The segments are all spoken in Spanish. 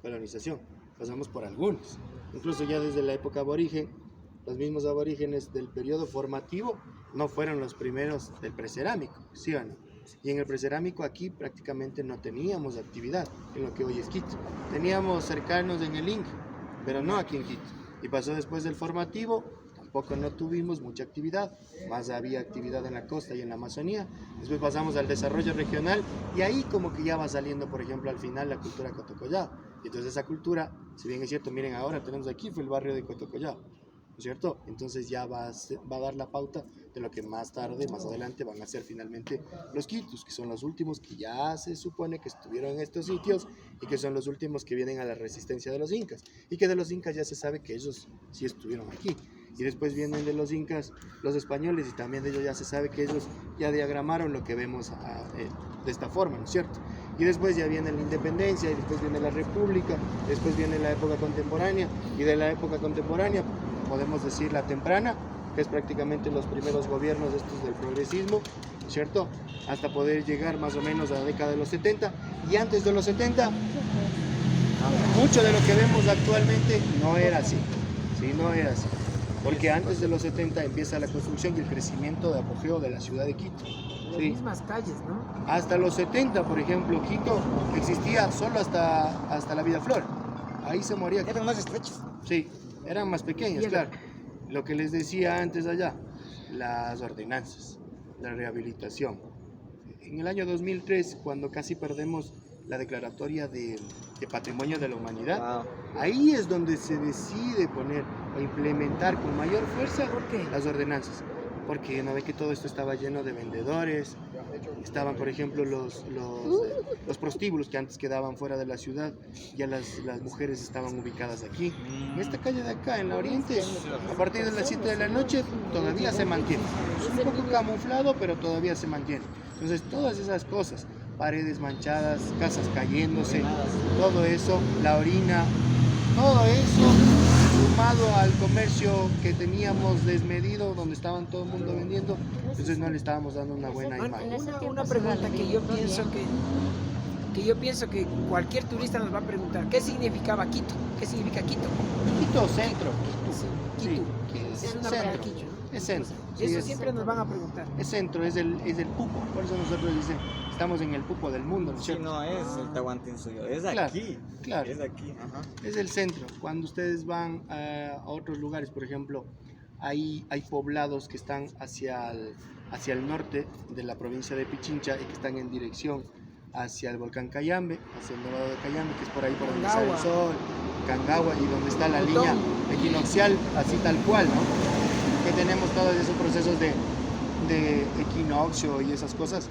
colonización, pasamos por algunos. Incluso ya desde la época aborigen, los mismos aborígenes del periodo formativo no fueron los primeros del precerámico, ¿sí o no? Y en el precerámico aquí prácticamente no teníamos actividad en lo que hoy es Quito. Teníamos cercanos en el Inca, pero no aquí en Quito. Y pasó después del formativo, tampoco no tuvimos mucha actividad, más había actividad en la costa y en la Amazonía. Después pasamos al desarrollo regional y ahí como que ya va saliendo, por ejemplo, al final la cultura Cotocollao. Y entonces esa cultura, si bien es cierto, miren ahora tenemos aquí, fue el barrio de Cotocollao, ¿no es cierto? Entonces ya va a dar la pauta de lo que más tarde, más adelante van a ser finalmente los quitus, que son los últimos que ya se supone que estuvieron en estos sitios y que son los últimos que vienen a la resistencia de los incas, y que de los incas ya se sabe que ellos sí estuvieron aquí. Y después vienen de los incas los españoles, y también de ellos ya se sabe que ellos ya diagramaron lo que vemos de esta forma, ¿no es cierto? Y después ya viene la independencia, y después viene la república, después viene la época contemporánea, y de la época contemporánea podemos decir la temprana, que es prácticamente los primeros gobiernos estos del progresismo, ¿cierto? Hasta poder llegar más o menos a la década de los 70, y antes de los 70, mucho de lo que vemos actualmente no era así, ¿sí? No era así, porque antes de los 70 empieza la construcción y el crecimiento de apogeo de la ciudad de Quito. Las Sí. mismas calles, ¿no? Hasta los 70, por ejemplo, Quito existía solo hasta la Vida Flor. Ahí se moría. Eran más estrechos. Sí, eran más pequeñas, claro. Lo que les decía antes allá, las ordenanzas, la rehabilitación. En el año 2003, cuando casi perdemos la declaratoria de Patrimonio de la Humanidad, ahí es donde se decide poner o implementar con mayor fuerza las ordenanzas. Porque no ve que todo esto estaba lleno de vendedores, estaban por ejemplo los prostíbulos que antes quedaban fuera de la ciudad, ya las mujeres estaban ubicadas aquí. En esta calle de acá, en la Oriente, a partir de las 7 de la noche todavía se mantiene. Es un poco camuflado, pero todavía se mantiene. Entonces todas esas cosas, paredes manchadas, casas cayéndose, todo eso, la orina, todo eso sumado al comercio que teníamos desmedido, donde estaban todo el mundo vendiendo, entonces no le estábamos dando una buena imagen. Una pregunta que yo pienso que cualquier turista nos va a preguntar: ¿qué significaba Quito? ¿Qué significa Quito? Quito centro. Quito. Sí, Es una palabra quichua, ¿no? es centro. Y eso Sí, siempre nos van a preguntar. es centro, es el pupo, por eso nosotros dicen, estamos en el pupo del mundo, ¿no es Sí, cierto? no es el Tahuantinsuyo, es Claro, aquí. claro. Es aquí, ajá. Es el centro. Cuando ustedes van a otros lugares, por ejemplo, hay poblados que están hacia el norte de la provincia de Pichincha y que están en dirección hacia el volcán Cayambe, hacia el Nevado de Cayambe, que es por ahí por donde sale el sol, Cangagua, y donde está la línea equinoccial, así tal cual, ¿no? Que tenemos todos esos procesos de equinoccio y esas cosas.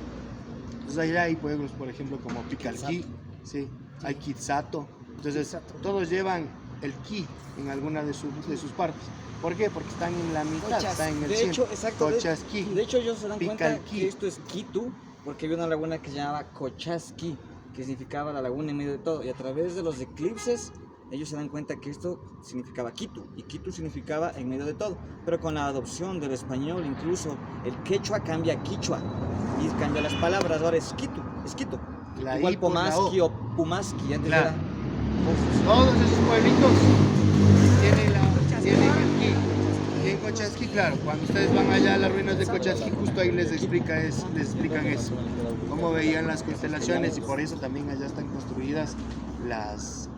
Entonces allá hay pueblos, por ejemplo, como Picalquí, sí, hay Quitzato. Entonces todos llevan el ki en alguna de sus partes. ¿Por qué? Porque están en la mitad, están en el De hecho, centro. exacto. Cochasquí. De hecho, ellos se dan cuenta Picalquí. que esto es Quito, porque había una laguna que se llamaba Cochasquí, que significaba la laguna en medio de todo. Y a través de los eclipses, ellos se dan cuenta que esto significaba Quito, y Quito significaba en medio de todo. Pero con la adopción del español, incluso el quechua cambia a quichua, y cambia las palabras, ahora es Quito, es Quito. La Igual I por la Pomaski O. o Pumaski, antes Claro. era... Todos esos pueblitos tienen el ki. Y en Cochasquí, claro, cuando ustedes van allá a las ruinas de Cochasquí, justo ahí les explican eso, cómo veían las constelaciones, y por eso también allá están construidas las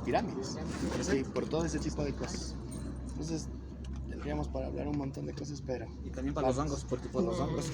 pirámides, sí, por todo ese tipo de cosas. Entonces tendríamos para hablar un montón de cosas, pero Y también para los hongos, porque por los hongos